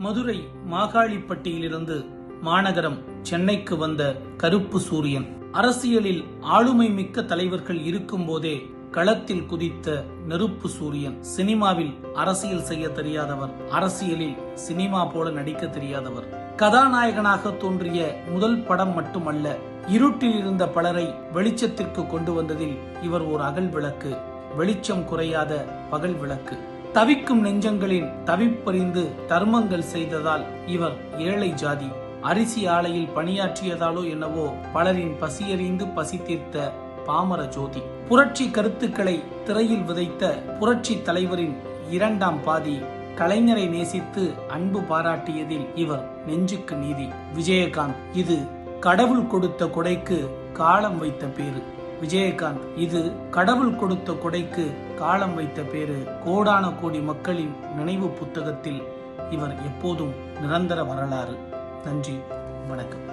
மதுரை மாகாளிப்பட்டியிலிருந்து மாநகரம் சென்னைக்கு வந்த கருப்பு சூரியன். அரசியலில் ஆளுமை மிக்க தலைவர்கள் இருக்கும் போதே களத்தில் குதித்த நெருப்பு சூரியன். சினிமாவில் அரசியல் செய்ய தெரியாதவர், அரசியலில் சினிமா போல நடிக்க தெரியாதவர். கதாநாயகனாக தோன்றிய முதல் படம் மட்டுமல்ல, இருட்டில் இருந்த பலரை வெளிச்சத்திற்கு கொண்டு வந்ததில் இவர் ஒரு அகல் விளக்கு, வெளிச்சம் குறையாத பகல் விளக்கு. தவிக்கும் நெஞ்சங்களின் தவிப்பறிந்து தர்மங்கள் செய்ததால் இவர் ஏழை ஜாதி. அரிசி ஆலையில் பணியாற்றியதாலோ என்னவோ பலரின் பசியறிந்து பசி தீர்த்த பாமர ஜோதி. புரட்சி கருத்துக்களை திரையில் விதைத்த புரட்சி தலைவரின் இரண்டாம் பாதி. கலைஞரை நேசித்து அன்பு பாராட்டியதில் இவர் நெஞ்சுக்கு நீதி. விஜயகாந்த். இது கடவுள் கொடுத்த கொடைக்கு காலம் வைத்த பேரு. விஜயகாந்த். இது கடவுள் கொடுத்த கொடைக்கு காலம் வைத்த பேரு. கோடான கோடி மக்களின் நினைவு புத்தகத்தில் இவர் எப்போதும் நிரந்தர வரலாறு. நன்றி, வணக்கம்.